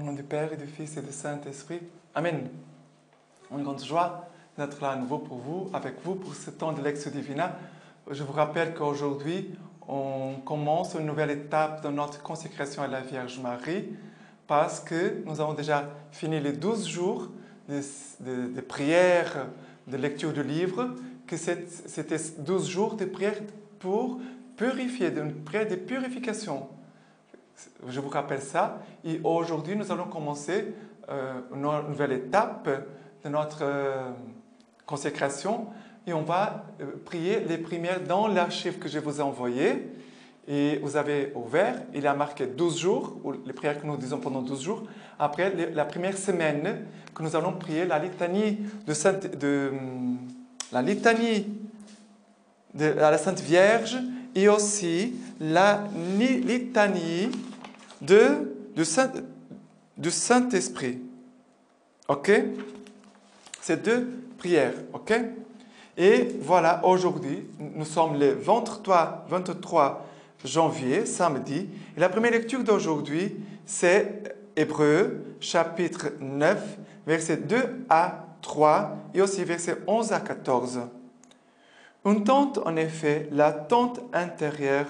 Au nom du Père et du Fils et du Saint-Esprit. Amen. Une grande joie d'être là à nouveau pour vous, avec vous pour ce temps de Lectio Divina. Je vous rappelle qu'aujourd'hui, on commence une nouvelle étape dans notre consécration à la Vierge Marie parce que nous avons déjà fini les 12 jours de prière, de lecture du livre, que c'était 12 jours de prière pour purifier, une prière de purification. Je vous rappelle ça. Et aujourd'hui, nous allons commencer une nouvelle étape de notre consécration. Et on va prier les prières dans l'archive que je vous ai envoyée. Et vous avez ouvert, il a marqué 12 jours, ou les prières que nous disons pendant 12 jours. Après, la première semaine, que nous allons prier la litanie à la Sainte Vierge et aussi la litanie du Saint-Esprit. OK? Ces deux prières. OK? Et voilà, aujourd'hui, nous sommes le 23 janvier, samedi. Et la première lecture d'aujourd'hui, c'est Hébreux, chapitre 9, versets 2 à 3 et aussi versets 11 à 14. Une tente, en effet, la tente intérieure,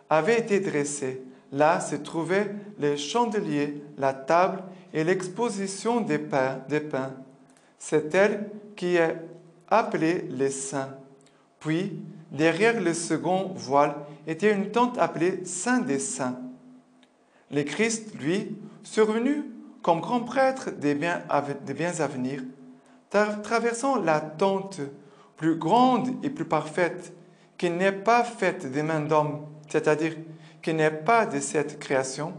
avait été dressée. Là se trouvaient les chandeliers, la table et l'exposition des pains. C'est elle qui est appelée les saints. Puis, derrière le second voile, était une tente appelée Saint des Saints. Le Christ, lui, survenu comme grand prêtre des biens à venir, traversant la tente plus grande et plus parfaite, qui n'est pas faite des mains d'hommes, c'est-à-dire qui n'est pas de cette création,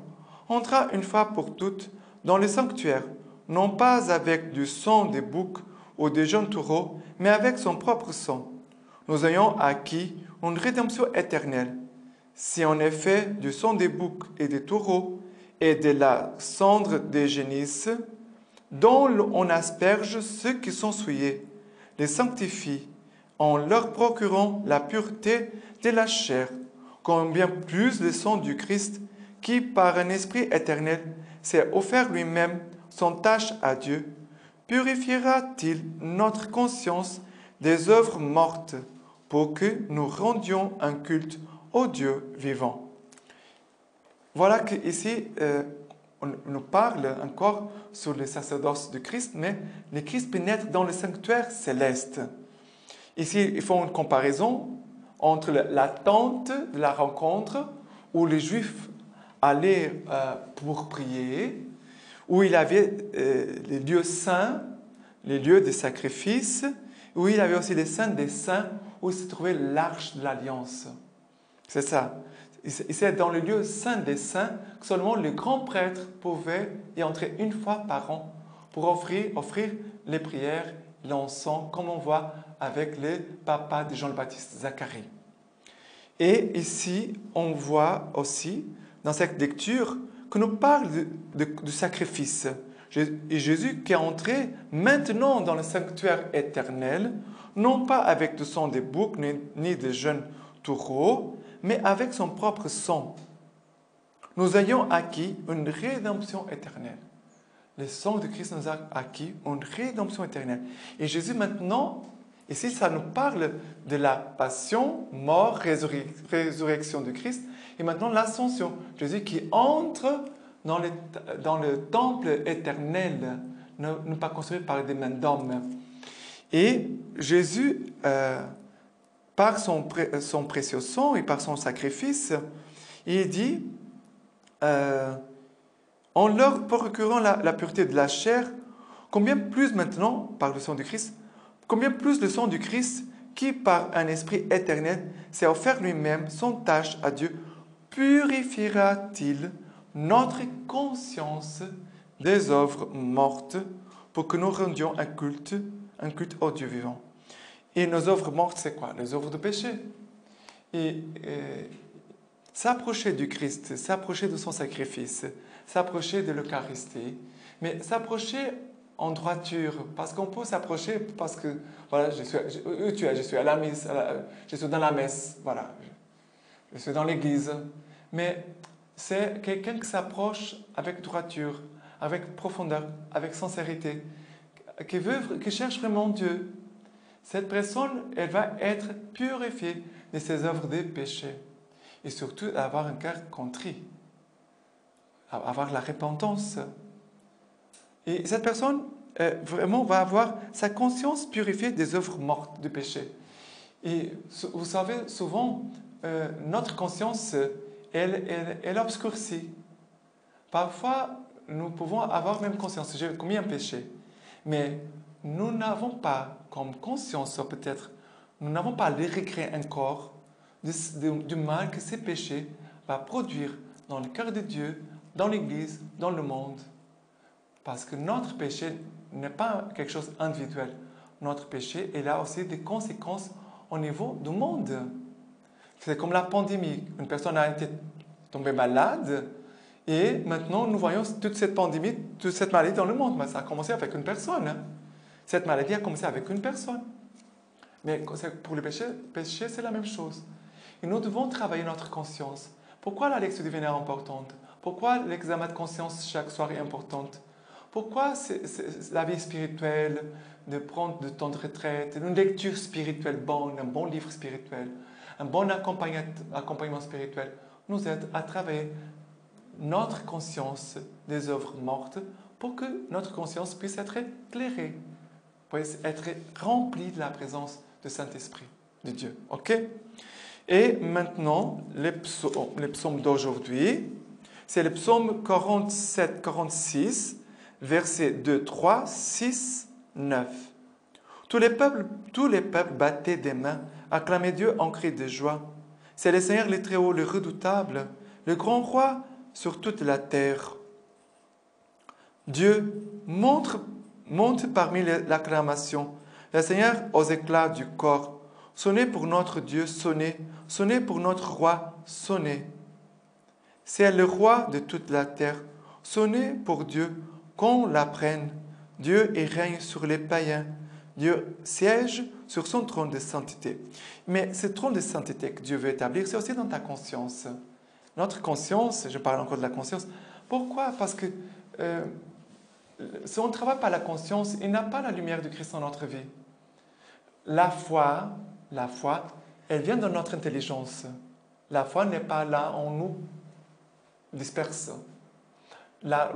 entra une fois pour toutes dans le sanctuaire, non pas avec du sang des boucs ou des jeunes taureaux, mais avec son propre sang. Nous ayons acquis une rédemption éternelle. Si en effet du sang des boucs et des taureaux et de la cendre des génisses, dont on asperge ceux qui sont souillés, les sanctifie, en leur procurant la pureté de la chair, combien plus le sang du Christ, qui par un esprit éternel s'est offert lui-même sans tache à Dieu, purifiera-t-il notre conscience des œuvres mortes pour que nous rendions un culte au Dieu vivant. Voilà qu'ici, on nous parle encore sur le sacerdoce du Christ, mais le Christ pénètre dans le sanctuaire céleste. Ici, ils font une comparaison entre la tente de la rencontre où les Juifs allaient pour prier, où il y avait les lieux saints, les lieux de sacrifice, où il y avait aussi les saints des saints, où se trouvait l'arche de l'Alliance. C'est ça. Et c'est dans le lieu saint des saints que seulement le grand prêtre pouvait y entrer une fois par an pour offrir les prières, l'encens, comme on voit avec le papa de Jean-le-Baptiste, Zacharie. Et ici, on voit aussi, dans cette lecture, que nous parle du sacrifice. Et Jésus qui est entré maintenant dans le sanctuaire éternel, non pas avec du sang des boucs ni des jeunes taureaux, mais avec son propre sang. Nous ayons acquis une rédemption éternelle. Le sang de Christ nous a acquis une rédemption éternelle. Et Jésus maintenant, ici, ça nous parle de la passion, mort, résurrection de Christ, et maintenant l'ascension. Jésus qui entre dans le temple éternel, non pas construit par des mains d'hommes. Et Jésus, par son précieux sang et par son sacrifice, il dit, en leur procurant la pureté de la chair, combien plus maintenant, par le sang du Christ, combien plus le sang du Christ, qui par un esprit éternel s'est offert lui-même sans tache à Dieu, purifiera-t-il notre conscience des œuvres mortes pour que nous rendions un culte au Dieu vivant. Et nos œuvres mortes, c'est quoi? Les œuvres de péché. Et s'approcher du Christ, s'approcher de son sacrifice, s'approcher de l'Eucharistie, mais s'approcher en droiture, parce qu'on peut s'approcher parce que, voilà, je suis à la messe, je suis dans la messe, voilà, je suis dans l'église, mais c'est quelqu'un qui s'approche avec droiture, avec profondeur, avec sincérité, qui cherche vraiment Dieu, cette personne, elle va être purifiée de ses œuvres de péché. Et surtout, avoir un cœur contrit, avoir la repentance. Et cette personne, vraiment, va avoir sa conscience purifiée des œuvres mortes du péché. Et vous savez, souvent, notre conscience, elle obscurcit. Parfois, nous pouvons avoir même conscience, j'ai commis un péché, mais nous n'avons pas comme conscience, peut-être, nous n'avons pas le regret encore du mal que ces péchés vont produire dans le cœur de Dieu, dans l'Église, dans le monde. Parce que notre péché n'est pas quelque chose d'individuel. Notre péché, il a aussi des conséquences au niveau du monde. C'est comme la pandémie. Une personne a été tombée malade et maintenant nous voyons toute cette pandémie, toute cette maladie dans le monde. Mais ça a commencé avec une personne. Cette maladie a commencé avec une personne. Mais pour le péché, c'est la même chose. Et nous devons travailler notre conscience. Pourquoi la lecture divine est importante? Pourquoi l'examen de conscience chaque soir est important? Pourquoi la vie spirituelle, de prendre de temps de retraite, une lecture spirituelle bonne, un bon livre spirituel, un bon accompagnement spirituel, nous aide à travailler notre conscience des œuvres mortes pour que notre conscience puisse être éclairée, puisse être remplie de la présence du Saint-Esprit de Dieu. OK? Et maintenant, les psaumes d'aujourd'hui, c'est le psaume 47-46, versets 2, 3, 6, 9. Tous les peuples battaient des mains, acclamaient Dieu en cri de joie. C'est le Seigneur le Très-Haut, le redoutable, le grand roi sur toute la terre. Dieu monte parmi l'acclamation. Le Seigneur aux éclats du corps. Sonnez pour notre Dieu, sonnez. Sonnez pour notre roi, sonnez. C'est le roi de toute la terre. Sonnez pour Dieu, qu'on l'apprenne. Dieu y règne sur les païens. Dieu siège sur son trône de sainteté. Mais ce trône de sainteté que Dieu veut établir, c'est aussi dans ta conscience. Notre conscience, je parle encore de la conscience. Pourquoi? Parce que si on ne travaille pas la conscience, il n'y a pas la lumière du Christ dans notre vie. La foi, elle vient de notre intelligence. La foi n'est pas là, on nous disperse. La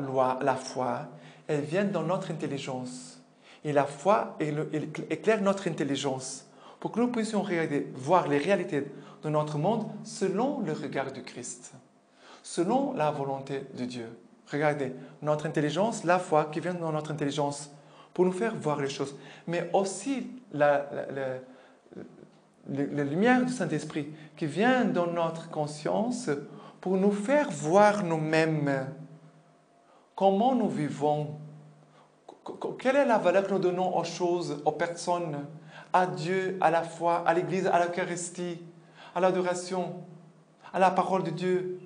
foi, elle vient dans notre intelligence. Et la foi, elle éclaire notre intelligence pour que nous puissions voir les réalités de notre monde selon le regard du Christ, selon la volonté de Dieu. Regardez, notre intelligence, la foi qui vient dans notre intelligence pour nous faire voir les choses, mais aussi la lumière du Saint-Esprit qui vient dans notre conscience pour nous faire voir nous-mêmes comment nous vivons, quelle est la valeur que nous donnons aux choses, aux personnes, à Dieu, à la foi, à l'Église, à l'Eucharistie, à l'adoration, à la parole de Dieu.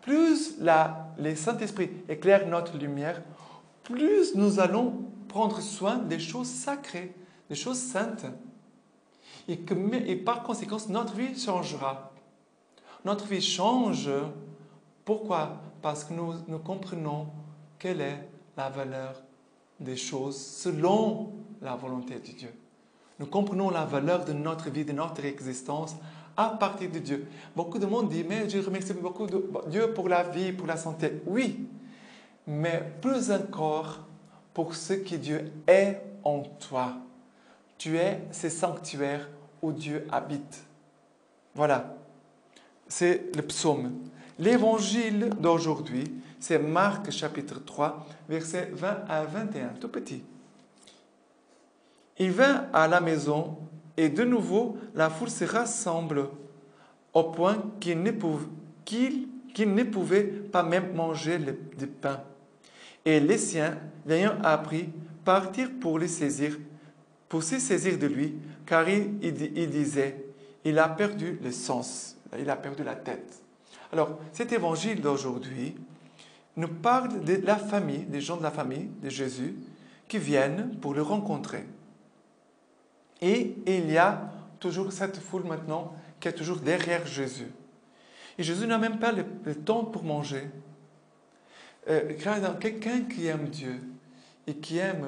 Plus le Saint-Esprit éclaire notre lumière, plus nous allons prendre soin des choses sacrées, des choses saintes. Et par conséquent, notre vie changera. Notre vie change. Pourquoi? Parce que nous comprenons quelle est la valeur des choses selon la volonté de Dieu. Nous comprenons la valeur de notre vie, de notre existence à partir de Dieu. Beaucoup de monde dit, mais je remercie beaucoup Dieu pour la vie, pour la santé. Oui, mais plus encore pour ce que Dieu est en toi. Tu es ce sanctuaire où Dieu habite. Voilà, c'est le psaume. L'évangile d'aujourd'hui, c'est Marc chapitre 3, versets 20 à 21, tout petit. Il vint à la maison et de nouveau la foule se rassemble au point qu'il ne pouvait pas même manger du pain. Et les siens, l'ayant appris, partirent pour se saisir de lui, car il disait, il a perdu le sens, il a perdu la tête. Alors, cet évangile d'aujourd'hui nous parle de la famille, des gens de la famille de Jésus qui viennent pour le rencontrer. Et il y a toujours cette foule maintenant qui est toujours derrière Jésus. Et Jésus n'a même pas le temps pour manger. Quelqu'un qui aime Dieu et qui aime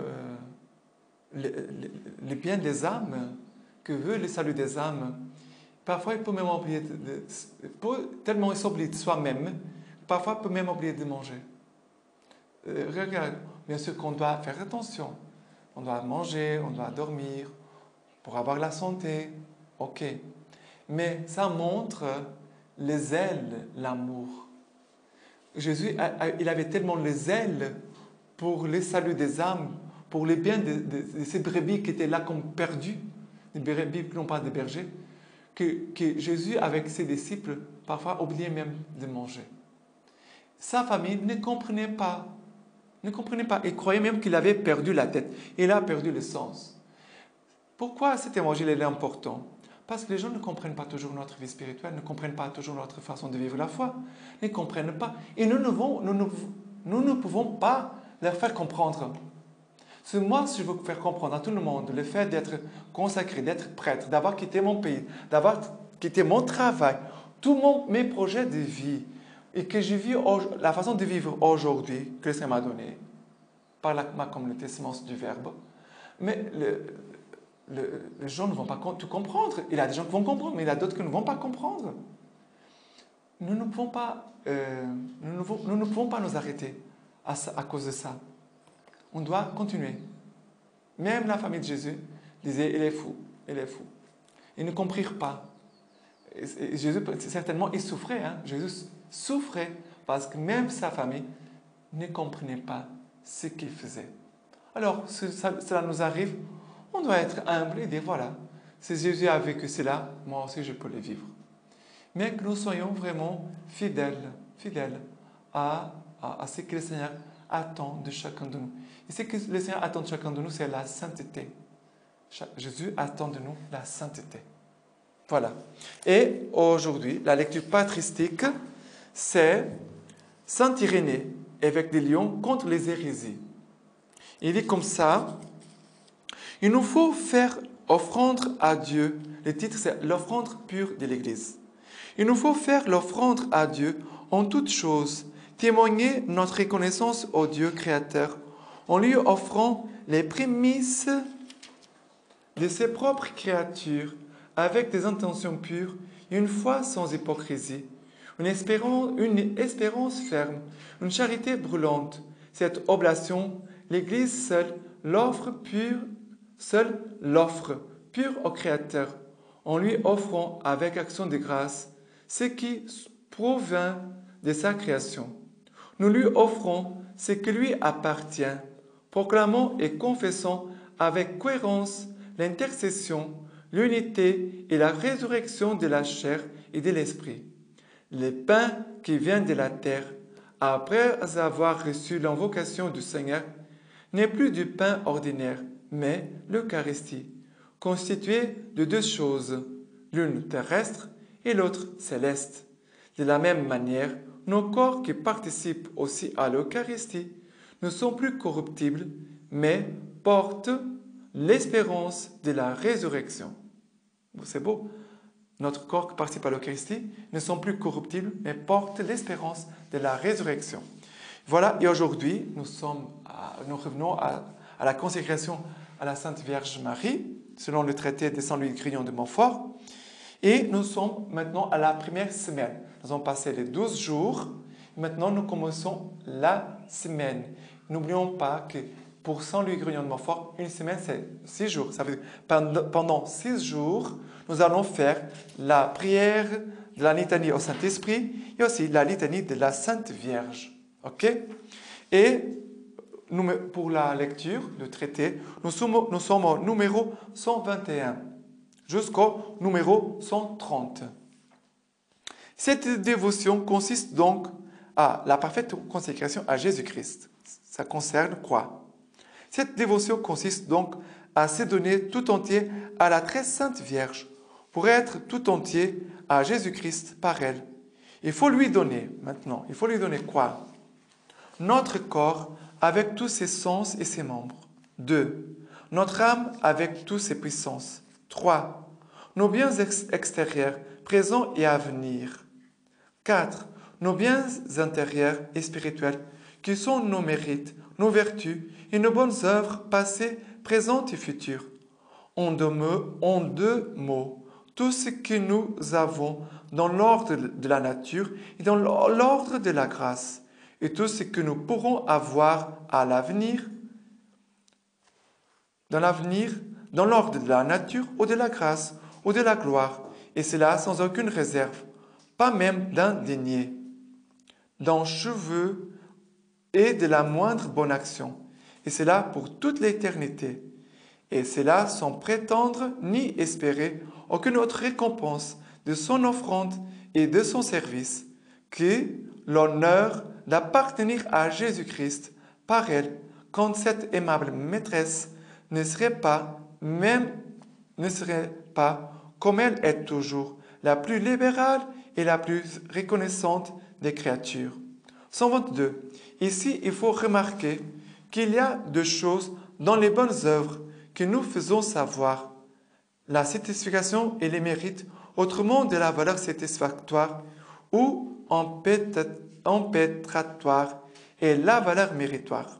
le bien des âmes, que veut le salut des âmes, parfois il peut même oublier, tellement il s'oublie de soi-même, parfois il peut même oublier de manger. Regarde, bien sûr qu'on doit faire attention. On doit manger, on doit dormir pour avoir la santé. Ok. Mais ça montre les ailes, l'amour. Jésus, il avait tellement les ailes pour le salut des âmes, pour le bien de ces brebis qui étaient là comme perdues, des brebis qui n'ont pas de berger, que Jésus, avec ses disciples, parfois oubliait même de manger. Sa famille ne comprenait pas. Il croyait même qu'il avait perdu la tête. Il a perdu le sens. Pourquoi cet évangile est important? Parce que les gens ne comprennent pas toujours notre vie spirituelle, ne comprennent pas toujours notre façon de vivre la foi, ne comprennent pas. Et nous ne pouvons pas leur faire comprendre. Moi, si je veux faire comprendre à tout le monde le fait d'être consacré, d'être prêtre, d'avoir quitté mon pays, d'avoir quitté mon travail, tous mes projets de vie, et que je vis la façon de vivre aujourd'hui que le Seigneur m'a donnée, par ma communauté Semence du Verbe, mais les gens ne vont pas tout comprendre. Il y a des gens qui vont comprendre, mais il y a d'autres qui ne vont pas comprendre. Nous ne pouvons pas, nous ne pouvons pas nous arrêter à cause de ça. On doit continuer. Même la famille de Jésus disait, il est fou, il est fou. Ils ne comprirent pas. Et Jésus, certainement, il souffrait. Jésus souffrait parce que même sa famille ne comprenait pas ce qu'il faisait. Alors, cela nous arrive, on doit être humble et dire, voilà, si Jésus a vécu cela, moi aussi je peux le vivre. Mais que nous soyons vraiment fidèles à ce que le Seigneur attend de chacun de nous. Et ce que le Seigneur attend de chacun de nous, c'est la sainteté. Jésus attend de nous la sainteté. Voilà. Et aujourd'hui, la lecture patristique, c'est Saint Irénée, évêque de Lyon, contre les hérésies. Il dit comme ça, il nous faut faire offrande à Dieu. Le titre, c'est l'offrande pure de l'Église. Il nous faut faire l'offrande à Dieu en toutes choses, témoigner notre reconnaissance au Dieu créateur, en lui offrant les prémices de ses propres créatures, avec des intentions pures, une foi sans hypocrisie, une espérance ferme, une charité brûlante. Cette oblation, l'Église seule l'offre pure au Créateur, en lui offrant avec action de grâce ce qui provient de sa création. Nous lui offrons ce qui lui appartient, proclamant et confessant avec cohérence l'intercession, l'unité et la résurrection de la chair et de l'esprit. Le pain qui vient de la terre, après avoir reçu l'invocation du Seigneur, n'est plus du pain ordinaire, mais l'Eucharistie, constituée de deux choses, l'une terrestre et l'autre céleste. De la même manière, nos corps qui participent aussi à l'Eucharistie ne sont plus corruptibles, mais portent l'espérance de la résurrection. C'est beau. Notre corps qui participe à l'Eucharistie ne sont plus corruptibles, mais portent l'espérance de la résurrection. Voilà, et aujourd'hui, nous revenons à la consécration à la Sainte Vierge Marie, selon le traité de Saint-Louis Grignon de Montfort. Et nous sommes maintenant à la première semaine. Nous avons passé les 12 jours. Maintenant, nous commençons la semaine. N'oublions pas que pour Saint-Louis Grignon de Montfort, une semaine, c'est 6 jours. Ça veut dire pendant 6 jours, nous allons faire la prière de la litanie au Saint-Esprit et aussi la litanie de la Sainte Vierge. OK? Et pour la lecture du traité, nous sommes au numéro 121 jusqu'au numéro 130. Cette dévotion consiste donc à la parfaite consécration à Jésus-Christ. Ça concerne quoi? Cette dévotion consiste donc à se donner tout entier à la très sainte Vierge pour être tout entier à Jésus-Christ par elle. Il faut lui donner maintenant, il faut lui donner quoi? Notre corps avec tous ses sens et ses membres. 2. Notre âme avec toutes ses puissances. 3. Nos biens extérieurs, présents et à venir. 4. Nos biens intérieurs et spirituels qui sont nos mérites, nos vertus et nos bonnes œuvres passées, présentes et futures. En deux mots, tout ce que nous avons dans l'ordre de la nature et dans l'ordre de la grâce, et tout ce que nous pourrons avoir à l'avenir, dans l'ordre de la nature ou de la grâce ou de la gloire, et cela sans aucune réserve, pas même d'un dénier, d'un cheveu et de la moindre bonne action, et cela pour toute l'éternité. Et cela sans prétendre ni espérer aucune autre récompense de son offrande et de son service que l'honneur d'appartenir à Jésus-Christ par elle, quand cette aimable maîtresse ne serait pas, comme elle est toujours, la plus libérale et la plus reconnaissante des créatures. 122. Ici, il faut remarquer qu'il y a deux choses dans les bonnes œuvres que nous faisons savoir: la satisfaction et les mérites, autrement de la valeur satisfactoire ou empêtratoire, et la valeur méritoire.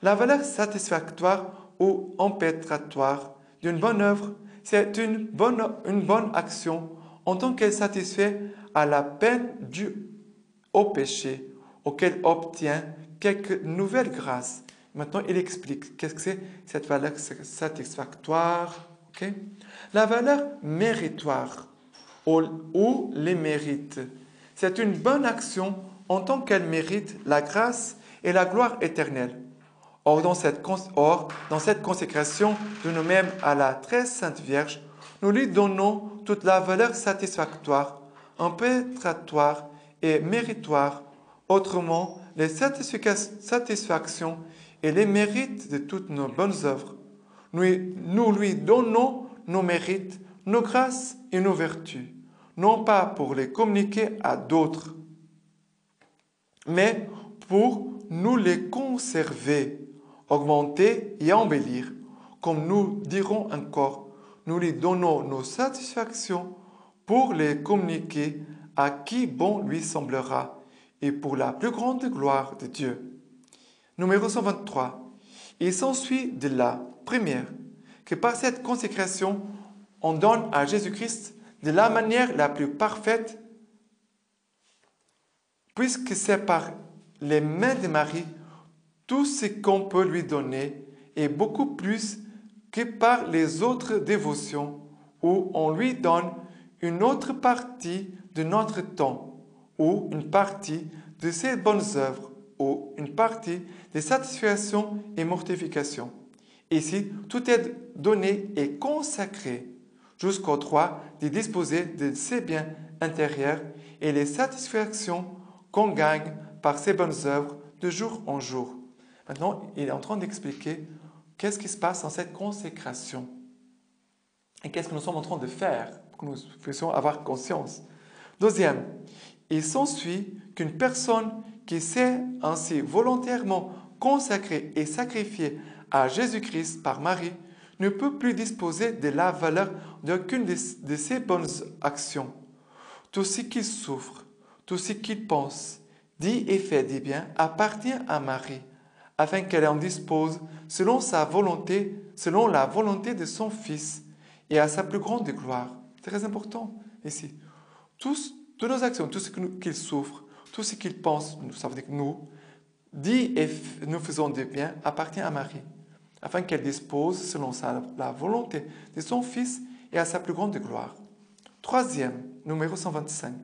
La valeur satisfactoire ou empêtratoire d'une bonne œuvre, c'est une bonne action en tant qu'elle satisfait à la peine due au péché, auquel obtient quelques nouvelles grâces. Maintenant, il explique qu'est-ce que c'est cette valeur satisfactoire. Okay? La valeur méritoire ou les mérites, c'est une bonne action en tant qu'elle mérite la grâce et la gloire éternelle. Or, dans cette consécration de nous-mêmes à la très sainte Vierge, nous lui donnons toute la valeur satisfactoire, impétratoire et méritoire, autrement les satisfactions et les mérites de toutes nos bonnes œuvres. Nous lui donnons nos mérites, nos grâces et nos vertus, non pas pour les communiquer à d'autres, mais pour nous les conserver, augmenter et embellir. Comme nous dirons encore, nous lui donnons nos satisfactions pour les communiquer à qui bon lui semblera et pour la plus grande gloire de Dieu. Numéro 123. Il s'ensuit de la première que par cette consécration, on donne à Jésus-Christ de la manière la plus parfaite, puisque c'est par les mains de Marie tout ce qu'on peut lui donner et beaucoup plus que par les autres dévotions où on lui donne une autre partie de notre temps ou une partie de ses bonnes œuvres ou une partie des satisfactions et mortifications. Ici, tout est donné et consacré jusqu'au droit de disposer de ses biens intérieurs et les satisfactions qu'on gagne par ses bonnes œuvres de jour en jour. Maintenant, il est en train d'expliquer qu'est-ce qui se passe dans cette consécration et qu'est-ce que nous sommes en train de faire pour que nous puissions avoir conscience. Deuxième, il s'ensuit qu'une personne qui s'est ainsi volontairement consacrée et sacrifiée à Jésus-Christ par Marie ne peut plus disposer de la valeur d'aucune de ses bonnes actions. Tout ce qu'il souffre, tout ce qu'il pense, dit et fait des biens appartient à Marie, afin qu'elle en dispose selon sa volonté, selon la volonté de son Fils, et à sa plus grande gloire. C'est très important ici. Toutes nos actions, tout ce qu'il souffre, tout ce qu'il pense, ça veut dire que nous, dit et nous faisons des biens, appartient à Marie, afin qu'elle dispose selon la volonté de son Fils et à sa plus grande gloire. Troisième, numéro 125.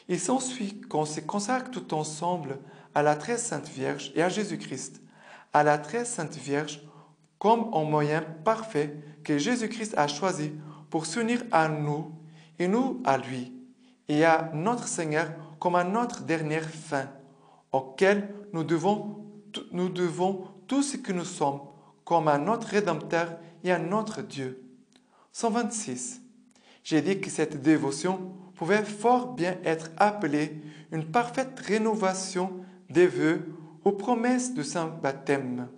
Il s'ensuit qu'on se consacre tout ensemble à la très sainte Vierge et à Jésus-Christ, à la très sainte Vierge comme un moyen parfait que Jésus-Christ a choisi pour s'unir à nous et nous à lui, et à notre Seigneur comme à notre dernière fin, auquel nous devons tout ce que nous sommes, comme à notre Rédempteur et à notre Dieu. 126. J'ai dit que cette dévotion pouvait fort bien être appelée une parfaite rénovation des vœux aux promesses de saint baptême.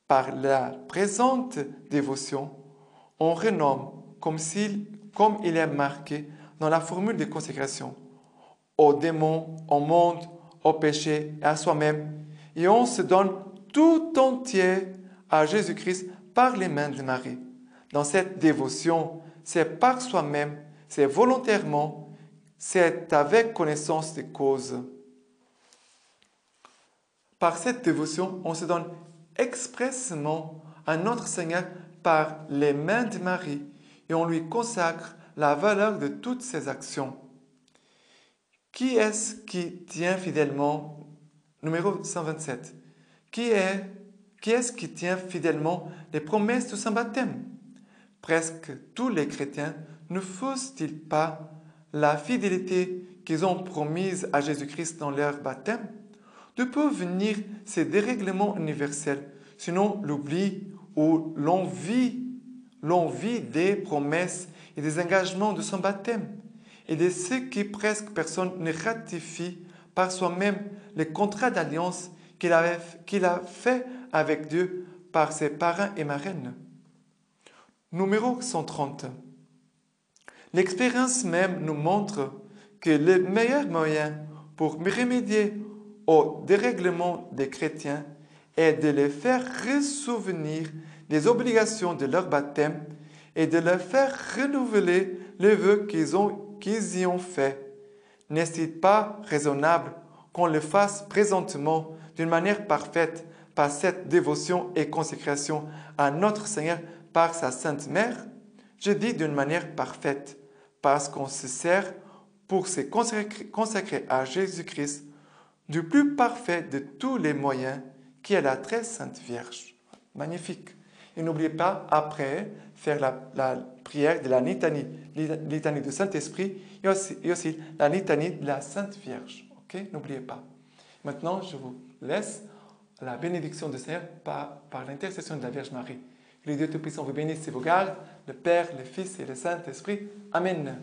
Par la présente dévotion, on renomme, comme il est marqué dans la formule de consécration, au démon, au monde, au péché et à soi-même. Et on se donne tout entier à Jésus-Christ par les mains de Marie. Dans cette dévotion, c'est par soi-même, c'est volontairement, c'est avec connaissance des causes. Par cette dévotion, on se donne expressément à notre Seigneur par les mains de Marie et on lui consacre la valeur de toutes ses actions. Qui est-ce qui tient fidèlement, numéro 127, qui est-ce qui tient fidèlement les promesses de son baptême? Presque tous les chrétiens ne font-ils pas la fidélité qu'ils ont promise à Jésus-Christ dans leur baptême? D'où peuvent venir ces dérèglements universels, sinon l'oubli ou l'envie des promesses et des engagements de son baptême, et de ce que presque personne ne ratifie par soi-même les contrats d'alliance qu'il a fait avec Dieu par ses parrains et marraines. Numéro 130. L'expérience même nous montre que le meilleur moyen pour remédier au dérèglement des chrétiens est de les faire ressouvenir des obligations de leur baptême et de leur faire renouveler les vœux qu'ils y ont fait. N'est-il pas raisonnable qu'on le fasse présentement d'une manière parfaite par cette dévotion et consécration à notre Seigneur par sa Sainte Mère? Je dis d'une manière parfaite, parce qu'on se sert pour se consacrer à Jésus-Christ du plus parfait de tous les moyens, qui est la très Sainte Vierge. Magnifique. Et n'oubliez pas, après, faire la prière de la litanie du Saint-Esprit et aussi la litanie de la Sainte Vierge. Ok? N'oubliez pas. Maintenant, je vous laisse la bénédiction du Seigneur par l'intercession de la Vierge Marie. Que le Dieu Tout-Puissant vous bénisse et vous garde, le Père, le Fils et le Saint-Esprit. Amen.